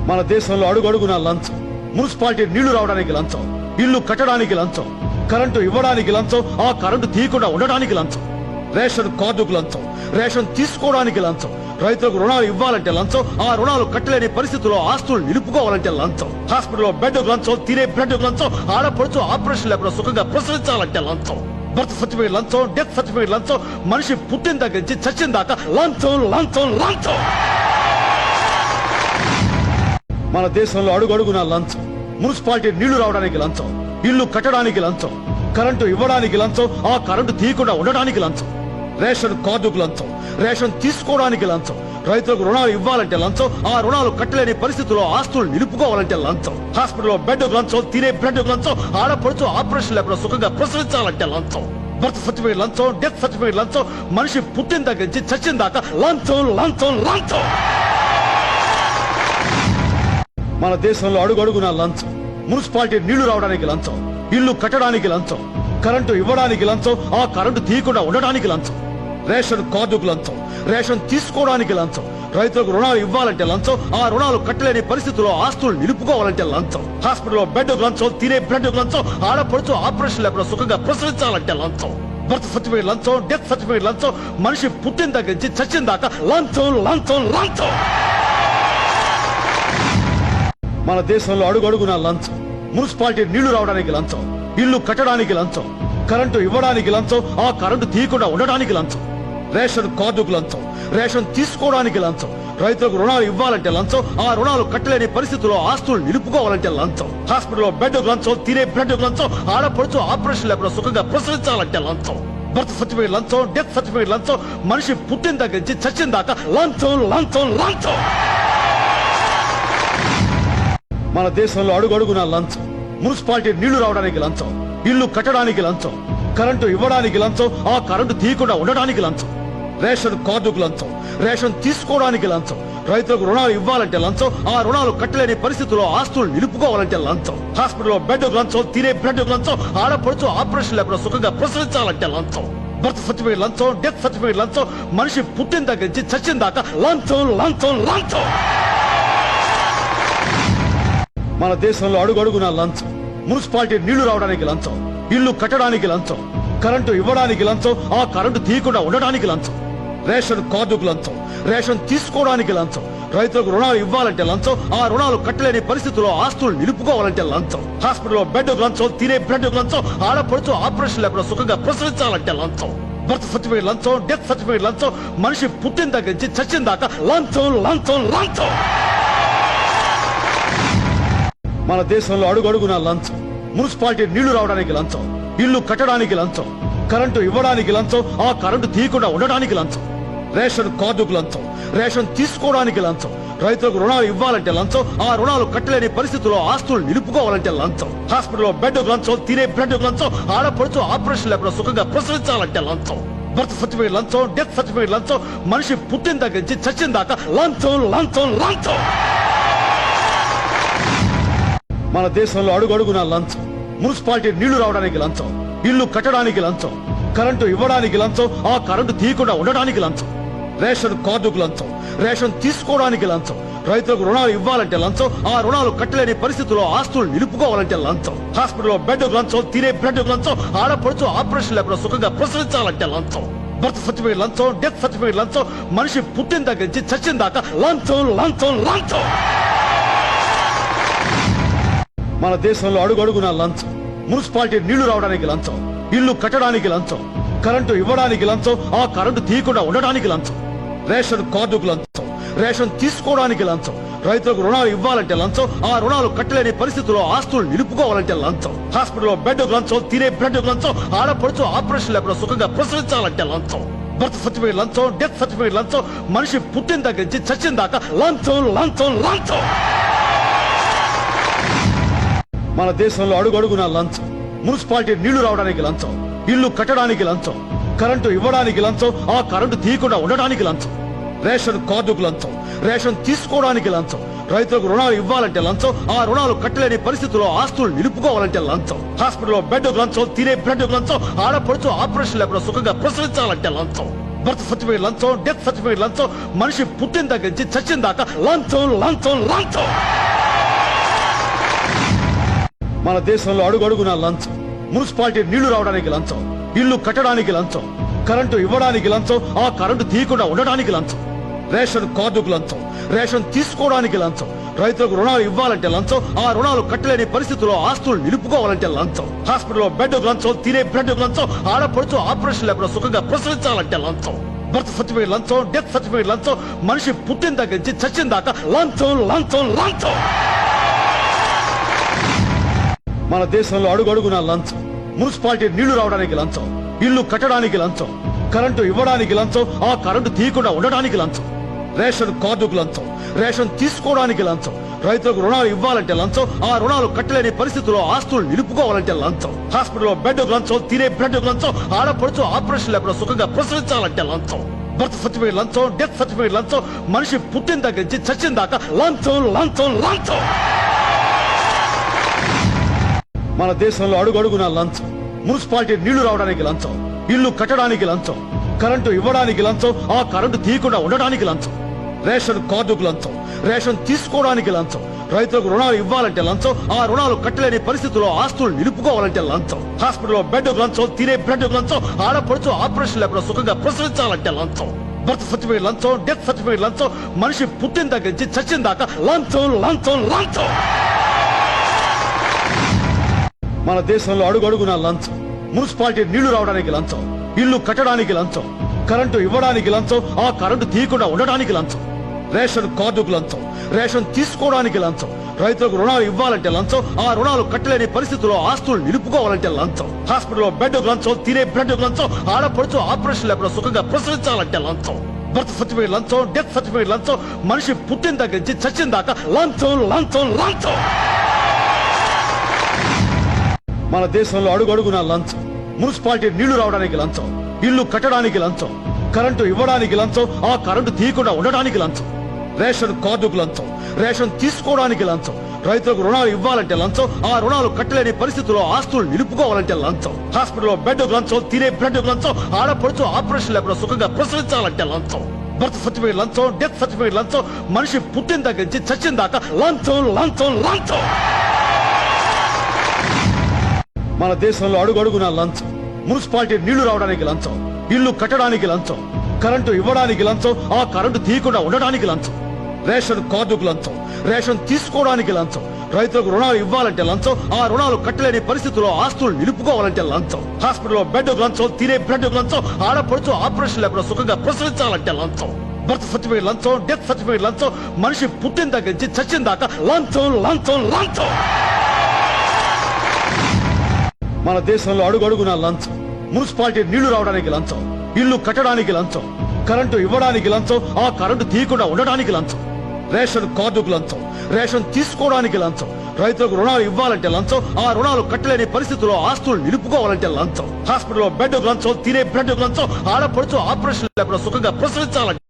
మన దేశంలో అడుగడుగున లంచం. మున్సిపాలిటీ నీళ్లు రావడానికి లంచం, ఇల్లు కట్టడానికి లంచం, కరెంటు ఇవ్వడానికి లంచం, ఆ కరెంటు తీయకుండా ఉండడానికి లంచం, రేషన్ కార్డుకు లంచం, రేషన్ తీసుకోవడానికి లంచం, రైతులకు రుణాలు ఇవ్వాలంటే లంచం, ఆ రుణాలు కట్టలేని పరిస్థితుల్లో ఆస్తులు నిలుపుకోవాలంటే లంచం, హాస్పిటల్లో బెడ్కు లంచం, తినే బ్రెడ్కు లంచం, ఆడపడుచు ఆపరేషన్ లేకుండా సుఖంగా ప్రసరించాలంటే లంచం, బర్త్ సర్టిఫికేట్ లంచం, డెత్ సర్టిఫికేట్ లంచం, మనిషి పుట్టిన దగ్గర నుంచి చచ్చిన దాకా లంచం లంచం లంచం. మన దేశంలో అడుగడుగున లంచం. మున్సిపాలిటీ నీళ్లు రావడానికి లంచం, ఇల్లు కట్టడానికి లంచం, కరెంటు ఇవ్వడానికి లంచం, ఆ కరెంటు తీయకుండా ఉండడానికి లంచం, రేషన్ కార్డుకు లంచం, రేషన్ తీసుకోవడానికి లంచం, రైతులకు రుణాలు ఇవ్వాలంటే లంచం, ఆ రుణాలు కట్టలేని పరిస్థితుల్లో ఆస్తులు నిలుపుకోవాలంటే లంచం, హాస్పిటల్లో బెడ్కు లంచం, తినే బ్రెడ్కు లంచం, ఆడపడుచు ఆపరేషన్ లేకుండా సుఖంగా ప్రసరించాలంటే లంచం, బర్త్ సర్టిఫికేట్ లంచం, డెత్ సర్టిఫికేట్ లంచం, మనిషి పుట్టిన దగ్గర నుంచి చచ్చిన దాకా లంచం లంచం లంచం. మన దేశంలో అడుగడుగున లంచం. మున్సిపాలిటీ నీళ్లు రావడానికి లంచం, ఇల్లు కట్టడానికి లంచం, కరెంటు ఇవ్వడానికి లంచం, ఆ కరెంటు తీయకుండా ఉండడానికి లంచం, రేషన్ కార్డుకు లంచం, రేషన్ తీసుకోవడానికి లంచం, రైతులకు రుణాలు ఇవ్వాలంటే లంచం, ఆ రుణాలు కట్టలేని పరిస్థితుల్లో ఆస్తులు నిలుపుకోవాలంటే లంచం, హాస్పిటల్లో బెడ్కు లంచం, తినే బ్రెడ్కు లంచం, ఆడపడుచు ఆపరేషన్ లేకుండా సుఖంగా ప్రసరించాలంటే లంచం, బర్త్ సర్టిఫికేట్ లంచం, డెత్ సర్టిఫికేట్ లంచం, మనిషి పుట్టిన దగ్గర నుంచి చచ్చిన దాకా లంచం లంచం లంచం. మన దేశంలో అడుగడుగున లంచం. మున్సిపాలిటీ నీళ్లు రావడానికి లంచం, ఇల్లు కట్టడానికి లంచం, కరెంటు ఇవ్వడానికి లంచం, ఆ కరెంటు తీయకుండా ఉండడానికి లంచం, రేషన్ కార్డుకు లంచం, రేషన్ తీసుకోవడానికి లంచం, రైతులకు రుణాలు ఇవ్వాలంటే లంచం, ఆ రుణాలు కట్టలేని పరిస్థితుల్లో ఆస్తులు నిలుపుకోవాలంటే లంచం, హాస్పిటల్లో బెడ్కు లంచం, తినే బ్రెడ్కు లంచం, ఆడపడుచు ఆపరేషన్ లేకుండా సుఖంగా ప్రసరించాలంటే లంచం, బర్త్ సర్టిఫికేట్ లంచం, డెత్ సర్టిఫికేట్ లంచం, మనిషి పుట్టిన దగ్గర నుంచి చచ్చిన దాకా లంచం లంచం లంచం. మన దేశంలో అడుగడుగున లంచం. మున్సిపాలిటీ నీళ్లు రావడానికి లంచం, ఇల్లు కట్టడానికి లంచం, కరెంటు ఇవ్వడానికి లంచం, ఆ కరెంటు తీయకుండా ఉండడానికి లంచం, రేషన్ కార్డుకు లంచం, రేషన్ తీసుకోవడానికి లంచం, రైతులకు రుణాలు ఇవ్వాలంటే లంచం, ఆ రుణాలు కట్టలేని పరిస్థితుల్లో ఆస్తులు నిలుపుకోవాలంటే లంచం, హాస్పిటల్లో బెడ్కు లంచం, తినే బ్రెడ్కు లంచం, ఆడపడుచు ఆపరేషన్ లేకుండా సుఖంగా ప్రసరించాలంటే లంచం, బర్త్ సర్టిఫికేట్ లంచం, డెత్ సర్టిఫికేట్ లంచం, మనిషి పుట్టిన దగ్గర నుంచి చచ్చిన దాకా లంచం లంచం లంచం. మన దేశంలో అడుగడుగున లంచం. మున్సిపాలిటీ నీళ్లు రావడానికి లంచం, ఇల్లు కట్టడానికి లంచం, కరెంటు ఇవ్వడానికి లంచం, ఆ కరెంటు తీయకుండా ఉండడానికి లంచం, రేషన్ కార్డుకు లంచం, రేషన్ తీసుకోవడానికి లంచం, రైతులకు రుణాలు ఇవ్వాలంటే లంచం, ఆ రుణాలు కట్టలేని పరిస్థితుల్లో ఆస్తులు నిలుపుకోవాలంటే లంచం, హాస్పిటల్లో బెడ్కు లంచం, తినే బ్రెడ్కు లంచం, ఆడపడుచు ఆపరేషన్ లేకుండా సుఖంగా ప్రసరించాలంటే లంచం, బర్త్ సర్టిఫికేట్ లంచం, డెత్ సర్టిఫికేట్ లంచం, మనిషి పుట్టిన దగ్గర నుంచి చచ్చిన దాకా లంచం లంచం లంచం. మన దేశంలో అడుగడుగున లంచం. మున్సిపాలిటీ నీళ్లు రావడానికి లంచం, ఇల్లు కట్టడానికి లంచం, కరెంటు ఇవ్వడానికి లంచం, ఆ కరెంటు తీయకుండా ఉండడానికి లంచం, రేషన్ కార్డుకు లంచం, రేషన్ తీసుకోవడానికి లంచం, రైతులకు రుణాలు ఇవ్వాలంటే లంచం, ఆ రుణాలు కట్టలేని పరిస్థితుల్లో ఆస్తులు నిలుపుకోవాలంటే లంచం, హాస్పిటల్లో బెడ్కు లంచం, తినే బ్రెడ్కు లంచం, ఆడపడుచు ఆపరేషన్ లేకుండా సుఖంగా ప్రసరించాలంటే లంచం, బర్త్ సర్టిఫికేట్ లంచం, డెత్ సర్టిఫికేట్ లంచం, మనిషి పుట్టిన దగ్గర నుంచి చచ్చిన దాకా లంచం లంచం లంచం. మన దేశంలో అడుగడుగున లంచం. మున్సిపాలిటీ నీళ్లు రావడానికి లంచం, ఇల్లు కట్టడానికి లంచం, కరెంటు ఇవ్వడానికి లంచం, ఆ కరెంటు తీయకుండా ఉండడానికి లంచం, రేషన్ కార్డుకు లంచం, రేషన్ తీసుకోవడానికి లంచం, రైతులకు రుణాలు ఇవ్వాలంటే లంచం, ఆ రుణాలు కట్టలేని పరిస్థితుల్లో ఆస్తులు నిలుపుకోవాలంటే లంచం, హాస్పిటల్లో బెడ్కు లంచం, తినే బ్రెడ్కు లంచం, ఆడపడుచు ఆపరేషన్ లేకుండా సుఖంగా ప్రసరించాలంటే లంచం, బర్త్ సర్టిఫికేట్ లంచం, డెత్ సర్టిఫికేట్ లంచం, మనిషి పుట్టిన దగ్గర నుంచి చచ్చిన దాకా లంచం లంచం లంచం. మన దేశంలో అడుగడుగున లంచం. మున్సిపాలిటీ నీళ్లు రావడానికి లంచం, ఇల్లు కట్టడానికి లంచం, కరెంటు ఇవ్వడానికి లంచం, ఆ కరెంటు తీయకుండా ఉండడానికి లంచం, రేషన్ కార్డుకు లంచం, రేషన్ తీసుకోవడానికి లంచం, రైతులకు రుణాలు ఇవ్వాలంటే లంచం, ఆ రుణాలు కట్టలేని పరిస్థితుల్లో ఆస్తులు నిలుపుకోవాలంటే లంచం, హాస్పిటల్లో బెడ్కు లంచం, తినే బ్రెడ్కు లంచం, ఆడపడుచు ఆపరేషన్ లేకుండా సుఖంగా ప్రసరించాలంటే లంచం, బర్త్ సర్టిఫికేట్ లంచం, డెత్ సర్టిఫికేట్ లంచం, మనిషి పుట్టిన దగ్గర నుంచి చచ్చిన దాకా లంచం లంచం లంచం. మన దేశంలో అడుగడుగున లంచం. మున్సిపాలిటీ నీళ్లు రావడానికి లంచం, ఇల్లు కట్టడానికి లంచం, కరెంటు ఇవ్వడానికి లంచం, ఆ కరెంటు తీయకుండా ఉండడానికి లంచం, రేషన్ కార్డుకు లంచం, రేషన్ తీసుకోవడానికి లంచం, రైతులకు రుణాలు ఇవ్వాలంటే లంచం, ఆ రుణాలు కట్టలేని పరిస్థితుల్లో ఆస్తులు నిలుపుకోవాలంటే లంచం, హాస్పిటల్లో బెడ్కు లంచం, తినే బ్రెడ్కు లంచం, ఆడపడుచు ఆపరేషన్ లేకుండా సుఖంగా ప్రసరించాలంటే లంచం, బర్త్ సర్టిఫికేట్ లంచం, డెత్ సర్టిఫికేట్ లంచం, మనిషి పుట్టిన దగ్గర నుంచి చచ్చిన దాకా లంచం లంచం లంచం. మన దేశంలో అడుగడుగునా లంచం. మున్సిపాలిటీ నీళ్లు రావడానికి లంచం, ఇల్లు కట్టడానికి లంచం, కరెంటు ఇవ్వడానికి లంచం, ఆ కరెంటు తీయకుండా ఉండడానికి లంచం, రేషన్ కార్డుకు లంచం, రేషన్ తీసుకోవడానికి లంచం, రైతులకు రుణాలు ఇవ్వాలంటే లంచం, ఆ రుణాలు కట్టలేని పరిస్థితుల్లో ఆస్తులు నిలుపుకోవాలంటే లంచం, హాస్పిటల్లో బెడ్ లంచం, తినే బ్రెడ్ లంచం, ఆడపడుచు ఆపరేషన్ లేకుండా సుఖంగా ప్రసవించాలంటే లంచం, బర్త్ సర్టిఫికేట్ లంచం, డెత్ సర్టిఫికేట్ లంచం, మనిషి పుట్టిన దగ్గర నుంచి చచ్చిన దాకా లంచం లంచం లంచం. మన దేశంలో అడుగడుగునా లంచం. మున్సిపాలిటీ నీళ్లు రావడానికి లంచం, ఇల్లు కట్టడానికి లంచం, కరెంటు ఇవ్వడానికి లంచం, ఆ కరెంటు తీయకుండా ఉండడానికి లంచం, రేషన్ కార్డుకు లంచం, రేషన్ తీసుకోవడానికి లంచం, రైతులకు రుణాలు ఇవ్వాలంటే లంచం, ఆ రుణాలు కట్టలేని పరిస్థితుల్లో ఆస్తులు నిలుపుకోవాలంటే లంచం, హాస్పిటల్లో బెడ్ లంచం, తినే బ్రెడ్ లంచం, ఆడపడుచు ఆపరేషన్ లేకుండా సుఖంగా ప్రసవించాలంటే లంచం, బర్త్ సర్టిఫికేట్ లంచం, డెత్ సర్టిఫికేట్ లంచం, మనిషి పుట్టిన దగ్గర నుంచి చచ్చిన దాకా లంచం లంచం లంచం. మన దేశంలో అడుగడుగునా లంచం. మున్సిపాలిటీ నీళ్లు రావడానికి లంచం, ఇల్లు కట్టడానికి లంచం, కరెంటు ఇవ్వడానికి లంచం, ఆ కరెంటు తీయకుండా ఉండడానికి లంచం, రేషన్ కార్డుకు లంచం, రేషన్ తీసుకోవడానికి లంచం, రైతులకు రుణాలు ఇవ్వాలంటే లంచం, ఆ రుణాలు కట్టలేని పరిస్థితుల్లో ఆస్తులు నిలుపుకోవాలంటే లంచం, హాస్పిటల్లో బెడ్ లంచం, తినే బ్రెడ్ లంచం, ఆడపడుచు ఆపరేషన్ లేకుండా సుఖంగా ప్రసవించాలంటే లంచం, బర్త్ సర్టిఫికేట్ లంచం, డెత్ సర్టిఫికేట్ లంచం, మనిషి పుట్టిన దగ్గర నుంచి చచ్చిన దాకా లంచం లంచం లంచం. మన దేశంలో అడుగడుగునా లంచం. మున్సిపాలిటీ నీళ్లు రావడానికి లంచం, ఇల్లు కట్టడానికి లంచం, కరెంటు ఇవ్వడానికి లంచం, ఆ కరెంటు తీయకుండా ఉండడానికి లంచం, రేషన్ కార్డుకు లంచం, రేషన్ తీసుకోవడానికి లంచం, రైతులకు రుణాలు ఇవ్వాలంటే లంచం, ఆ రుణాలు కట్టలేని పరిస్థితుల్లో ఆస్తులు నిలుపుకోవాలంటే లంచం, హాస్పిటల్లో బెడ్ లంచం, తినే బ్రెడ్ లంచం, ఆడపడుచు ఆపరేషన్ లేకుండా సుఖంగా ప్రసవించాలంటే లంచం, బర్త్ సర్టిఫికేట్ లంచం, డెత్ సర్టిఫికేట్ లంచం, మనిషి పుట్టిన దగ్గర నుంచి చచ్చిన దాకా లంచం లంచం లంచం. మన దేశంలో అడుగడుగునా లంచం. మున్సిపాలిటీ నీళ్లు రావడానికి లంచం, ఇల్లు కట్టడానికి లంచం, కరెంటు ఇవ్వడానికి లంచం, ఆ కరెంటు తీయకుండా ఉండడానికి లంచం, రేషన్ కార్డుకు లంచం, రేషన్ తీసుకోవడానికి లంచం, రైతులకు రుణాలు ఇవ్వాలంటే లంచం, ఆ రుణాలు కట్టలేని పరిస్థితుల్లో ఆస్తులు నిలుపుకోవాలంటే లంచం, హాస్పిటల్లో బెడ్ లంచం, తినే బ్రెడ్ లంచం, ఆడపడుచు ఆపరేషన్ లేకుండా సుఖంగా ప్రసవించాలంటే లంచం, బర్త్ సర్టిఫికేట్ లంచం, డెత్ సర్టిఫికేట్ లంచం, మనిషి పుట్టిన దగ్గర నుంచి చచ్చిన దాకా లంచం లంచం లంచం. మన దేశంలో అడుగడుగునా లంచం. మున్సిపాలిటీ నీళ్లు రావడానికి లంచం, ఇల్లు కట్టడానికి లంచం, కరెంటు ఇవ్వడానికి లంచం, ఆ కరెంటు తీయకుండా ఉండడానికి లంచం, రేషన్ కార్డుకు లంచం, రేషన్ తీసుకోవడానికి లంచం, రైతులకు రుణాలు ఇవ్వాలంటే లంచం, ఆ రుణాలు కట్టలేని పరిస్థితుల్లో ఆస్తులు నిలుపుకోవాలంటే లంచం, హాస్పిటల్లో బెడ్ లంచం, తినే బ్రెడ్ లంచం, ఆడపడుచు ఆపరేషన్ లేకుండా సుఖంగా ప్రసవించాలంటే లంచం, బర్త్ సర్టిఫికేట్ లంచం, డెత్ సర్టిఫికేట్ లంచం, మనిషి పుట్టిన దగ్గర నుంచి చచ్చిన దాకా లంచం లంచం లంచం. మన దేశంలో అడుగడుగునా లంచం. మున్సిపాలిటీ నీళ్లు రావడానికి లంచం, ఇల్లు కట్టడానికి లంచం, కరెంటు ఇవ్వడానికి లంచం, ఆ కరెంటు తీయకుండా ఉండడానికి లంచం, రేషన్ కార్డుకు లంచం, రేషన్ తీసుకోవడానికి లంచం, రైతులకు రుణాలు ఇవ్వాలంటే లంచం, ఆ రుణాలు కట్టలేని పరిస్థితుల్లో ఆస్తులు నిలుపుకోవాలంటే లంచం, హాస్పిటల్లో బెడ్ లంచం, తినే బ్రెడ్ లంచం, ఆడపడుచు ఆపరేషన్ లేకుండా సుఖంగా ప్రసవించాలంటే